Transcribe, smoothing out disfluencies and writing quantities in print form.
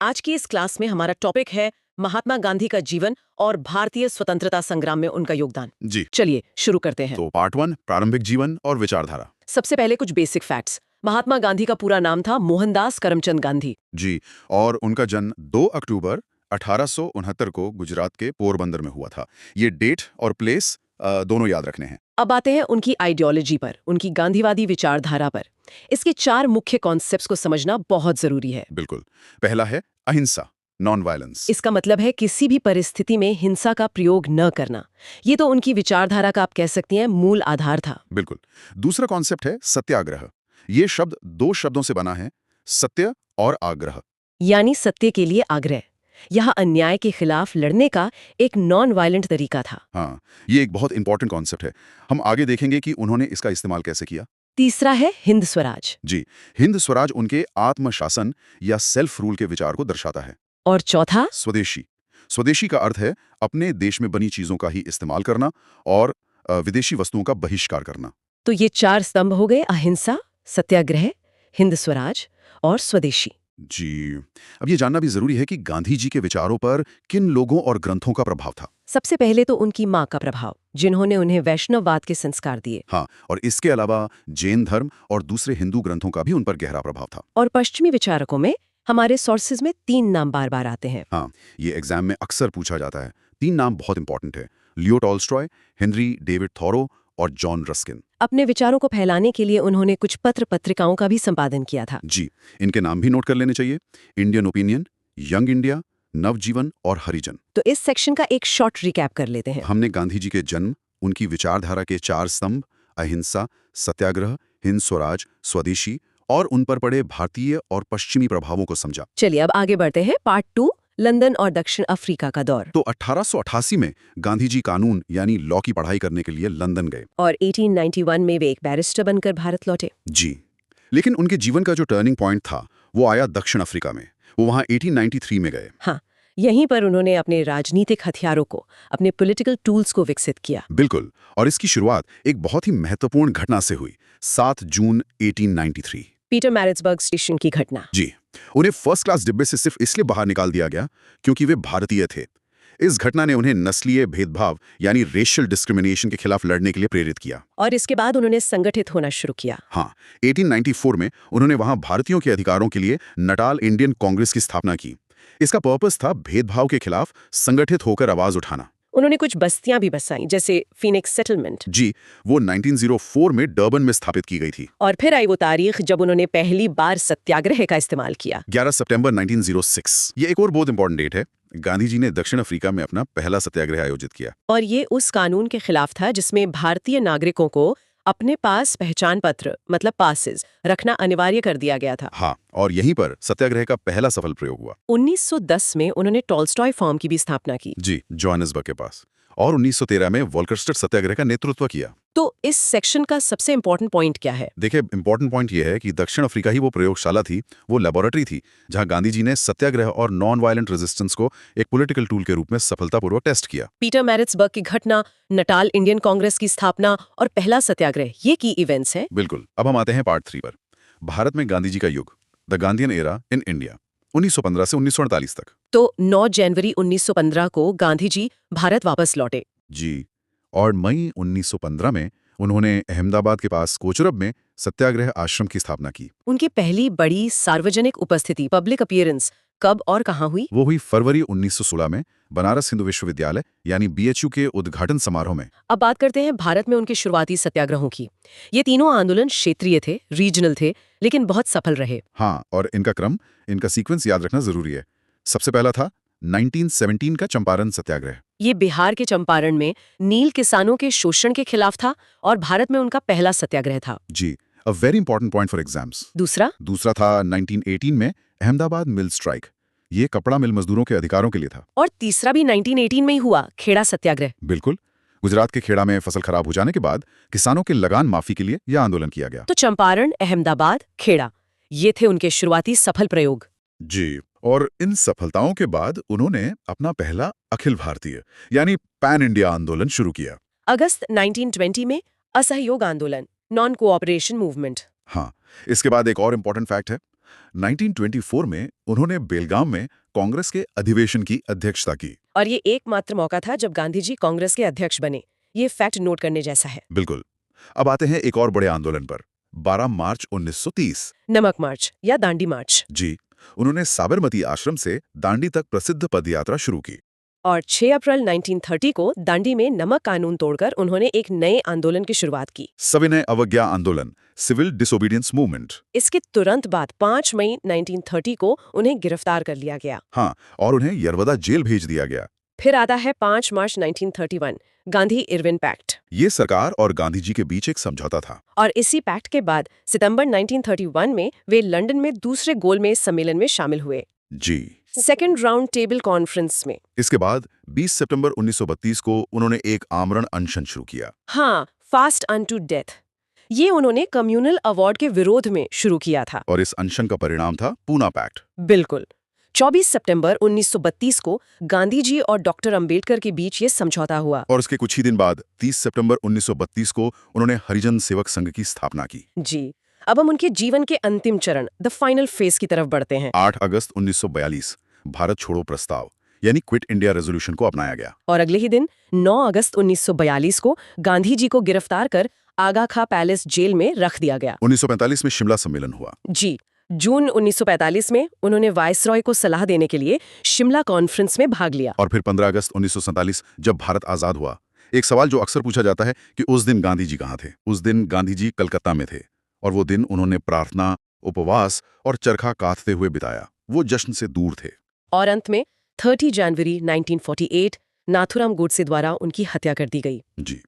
आज की इस क्लास में हमारा टॉपिक है महात्मा गांधी का जीवन और भारतीय स्वतंत्रता संग्राम में उनका योगदान। जी। चलिए शुरू करते हैं। तो पार्ट 1 प्रारंभिक जीवन और विचारधारा। सबसे पहले कुछ बेसिक फैक्ट्स। महात्मा गांधी का पूरा नाम था मोहनदास करमचंद गांधी। जी। और उनका जन्म 2 अक्टूबर 1869 को गुजरात के पोरबंदर में हुआ था। ये डेट और प्लेस दोनों याद रखने हैं। अब आते हैं उनकी आइडियोलॉजी पर, उनकी गांधीवादी विचारधारा पर। इसके 4 मुख्य कॉन्सेप्ट्स को समझना बहुत जरूरी है। बिल्कुल। पहला है अहिंसा, नॉन वायलेंस। इसका मतलब है किसी भी परिस्थिति में हिंसा का प्रयोग न करना। ये तो उनकी विचारधारा का आप कह सकती हैं मूल आधार था। बिल्कुल। दूसरा कॉन्सेप्ट है सत्याग्रह। ये शब्द 2 शब्दों से बना है, सत्य और आग्रह। यानी सत्य के लिए आग्रह। यह अन्याय के खिलाफ लड़ने का एक नॉन वायलेंट तरीका था। हाँ, ये एक बहुत इंपॉर्टेंट कॉन्सेप्ट है। हम आगे देखेंगे कि उन्होंने इसका इस्तेमाल कैसे किया। तीसरा है हिंद स्वराज। जी। हिंद स्वराज उनके आत्मशासन या सेल्फ रूल के विचार को दर्शाता है। और चौथा स्वदेशी। स्वदेशी का अर्थ है अपने देश में बनी चीजों का ही इस्तेमाल करना और विदेशी वस्तुओं का बहिष्कार करना। तो ये 4 स्तंभ हो गए, अहिंसा, सत्याग्रह, हिंद स्वराज और स्वदेशी। जी। अब ये जानना भी जरूरी है कि गांधी जी के विचारों पर किन लोगों और ग्रंथों का प्रभाव था। सबसे पहले तो उनकी माँ का प्रभाव, जिन्होंने उन्हें वैष्णववाद के संस्कार दिए। हाँ, और इसके अलावा जैन धर्म और दूसरे हिंदू ग्रंथों का भी उन पर गहरा प्रभाव था। और पश्चिमी विचारकों में हमारे सोर्सेज में 3 नाम बार बार आते हैं। हाँ, ये एग्जाम में अक्सर पूछा जाता है। 3 नाम बहुत इंपॉर्टेंट है, Leo Tolstoy, Henry David thorough और जॉन रस्किन। अपने विचारों को फैलाने के लिए उन्होंने कुछ पत्र पत्रिकाओं का भी संपादन किया था। जी, इनके नाम भी नोट कर लेने चाहिए, इंडियन ओपिनियन, यंग इंडिया, नवजीवन और हरिजन। तो इस सेक्शन का एक शॉर्ट रिकैप कर लेते हैं। हमने गांधी जी के जन्म, उनकी विचारधारा के 4 स्तंभ, अहिंसा, सत्याग्रह, हिंद स्वराज, स्वदेशी और उन पर पड़े भारतीय और पश्चिमी प्रभावों को समझा। चलिए अब आगे बढ़ते हैं। पार्ट 2, लंदन और दक्षिण अफ्रीका का दौर। तो 1888 में गांधी जी कानून यानी लॉ की पढ़ाई करने के लिए लंदन गए। और 1891 में वे एक बैरिस्टर बनकर भारत लौटे। जी। लेकिन उनके जीवन का जो टर्निंग पॉइंट था वो आया दक्षिण अफ्रीका में। वो वहां 1893 में गए। हाँ, यहीं पर उन्होंने अपने राजनीतिक हथियारों को, अपने पॉलिटिकल टूल्स को विकसित किया। बिल्कुल। और इसकी शुरुआत एक बहुत ही महत्वपूर्ण घटना से हुई, 7 जून 1893। पीटरमैरिट्सबर्ग स्टेशन की घटना। जी। उन्हें फर्स्ट क्लास डिब्बे से सिर्फ इसलिए बाहर निकाल दिया गया क्योंकि वे भारतीय थे। इस घटना ने उन्हें नस्लीय भेदभाव यानी रेशियल डिस्क्रिमिनेशन के खिलाफ लड़ने के लिए प्रेरित किया। और इसके बाद उन्होंने संगठित होना शुरू किया। हाँ, 1894 में उन्होंने वहां भारतीयों के अधिकारों के लिए नटाल इंडियन कांग्रेस की स्थापना की। इसका पर्पस था भेदभाव के खिलाफ संगठित होकर आवाज उठाना। उन्होंने कुछ बस्तियां भी बसाई, जैसे फिनिक्स सेटलमेंट। जी, वो 1904 में डर्बन में स्थापित की गई थी। और फिर आई वो तारीख जब उन्होंने पहली बार सत्याग्रह का इस्तेमाल किया। 11 सितंबर 1906। ये एक और बहुत इंपॉर्टेंट डेट है। गांधी जी ने दक्षिण अफ्रीका में अपना पहला सत्याग्रह आयोजित किया। और ये उस कानून के खिलाफ था जिसमें भारतीय नागरिकों को अपने पास पहचान पत्र मतलब पासेस रखना अनिवार्य कर दिया गया था। हाँ, और यहीं पर सत्याग्रह का पहला सफल प्रयोग हुआ। 1910 में उन्होंने टॉल्स्टॉय फॉर्म की भी स्थापना की। जी, जोहानिसबर्ग के पास। और 1913 में वोल्केस्टर सत्याग्रह का नेतृत्व किया। तो इस सेक्शन का सबसे इंपॉर्टेंट पॉइंट क्या है? देखिए, इंपॉर्टेंट पॉइंट ये है कि दक्षिण अफ्रीका ही वो प्रयोगशाला थी, वो लेबोरेटरी थी जहां गांधी जी ने सत्याग्रह और नॉन वायलेंट रेजिस्टेंस को एक पॉलिटिकल टूल के रूप में सफलतापूर्वक टेस्ट किया। पीटरमैरिट्सबर्ग की घटना, नटाल इंडियन कांग्रेस की स्थापना और पहला सत्याग्रह, ये की इवेंट्स हैं। बिल्कुल। अब हम आते हैं पार्ट 3 पर, भारत में गांधी जी का युग, the Gandhian era in India, 1915 से 1948 तक। तो 9 जनवरी 1915 को गांधी जी भारत वापस लौटे। जी। और मई 1915 में उन्होंने अहमदाबाद के पास कोचरब में सत्याग्रह आश्रम की स्थापना की। उनकी पहली बड़ी सार्वजनिक उपस्थिति, पब्लिक अपीयरेंस, कब और कहाँ हुई? वो हुई फरवरी 1916 में बनारस हिंदू विश्वविद्यालय यानी BHU के उद्घाटन समारोह में। अब बात करते हैं भारत में उनके शुरुआती सत्याग्रहों की। ये तीनों आंदोलन क्षेत्रीय थे, रीजनल थे, लेकिन बहुत सफल रहे। हाँ, और इनका सीक्वेंस याद रखना जरूरी है। सबसे पहला था 1917 का चंपारण सत्याग्रह। ये बिहार के चंपारण में नील किसानों के शोषण के खिलाफ था और भारत में उनका पहला सत्याग्रह था। जी, a very important point for exams. दूसरा था 1918 में अहमदाबाद मिल स्ट्राइक। ये कपड़ा मिल मजदूरों के अधिकारों के लिए था। और तीसरा भी 1918 में ही हुआ, खेड़ा सत्याग्रह। बिल्कुल। गुजरात के खेड़ा में फसल खराब हो जाने के बाद किसानों के लगान माफी के लिए यह आंदोलन किया गया। तो चंपारण, अहमदाबाद, खेड़ा, ये थे उनके शुरुआती सफल प्रयोग। जी, और इन सफलताओं के बाद उन्होंने अपना पहला अखिल भारतीय यानी पैन इंडिया आंदोलन शुरू किया। अगस्त 1920 में असहयोग आंदोलन, नॉन कोऑपरेशन मूवमेंट। हाँ, इसके बाद एक और इम्पोर्टेंट फैक्ट है, 1924 में उन्होंने बेलगाम में कांग्रेस के अधिवेशन की अध्यक्षता की। और ये एकमात्र मौका था जब गांधी जी कांग्रेस के अध्यक्ष बने। ये फैक्ट नोट करने जैसा है। बिल्कुल। अब आते हैं एक और बड़े आंदोलन पर। 12 मार्च 1930। नमक मार्च या दांडी मार्च। जी, उन्होंने साबरमती आश्रम से दांडी तक प्रसिद्ध पदयात्रा शुरू की। और 6 अप्रैल 1930 को दांडी में नमक कानून तोड़कर उन्होंने एक नए आंदोलन की शुरुआत की। सविनय अवज्ञा आंदोलन, सिविल डिसोबीडियंस मूवमेंट। इसके तुरंत बाद 5 मई 1930 को उन्हें गिरफ्तार कर लिया गया। हाँ, और उन्हें यरवदा जेल भेज दिया गया। फिर आता है 5 मार्च 1931, गांधी इरविन पैक्ट। ये सरकार और गांधी जी के बीच एक समझौता था। और इसी पैक्ट के बाद सितंबर 1931 में वे लंदन में दूसरे गोलमेज सम्मेलन में शामिल हुए, जी। सेकेंड राउंड टेबल कॉन्फ्रेंस में। इसके बाद 20 सितंबर 1932 को उन्होंने एक आमरण अनशन शुरू किया। हाँ, फास्ट अनटू डेथ। ये उन्होंने कम्युनल अवार्ड के विरोध में शुरू किया था। और इस अनशन का परिणाम था पूना पैक्ट। बिल्कुल। 24 सितंबर 1932 को गांधी जी और डॉक्टर अंबेडकर के बीच ये समझौता हुआ। और उसके कुछ ही दिन बाद 30 सितंबर 1932 को उन्होंने हरिजन सेवक संघ की स्थापना की। जी, अब हम उनके जीवन के अंतिम चरण, द फाइनल फेज की तरफ बढ़ते हैं। 8 अगस्त 1942 भारत छोड़ो प्रस्ताव यानी क्विट इंडिया रेजोल्यूशन को अपनाया गया। और अगले ही दिन 9 अगस्त 1942 को गांधी जी को गिरफ्तार कर आगा खां पैलेस जेल में रख दिया गया। 1945 में शिमला सम्मेलन हुआ। जी, जून 1945 में उन्होंने वायसरॉय को सलाह देने के लिए शिमला कॉन्फ्रेंस में भाग लिया। और फिर 15 अगस्त 1947 जब भारत आजाद हुआ, एक सवाल जो अक्सर पूछा जाता है कि उस दिन गांधी जी कहाँ थे। उस दिन गांधी जी कलकत्ता में थे और वो दिन उन्होंने प्रार्थना, उपवास और चरखा काटते हुए बिताया। वो जश्न से दूर थे। और अंत में 30 जनवरी 1948 नाथुराम गोडसे द्वारा उनकी हत्या कर दी गई। जी।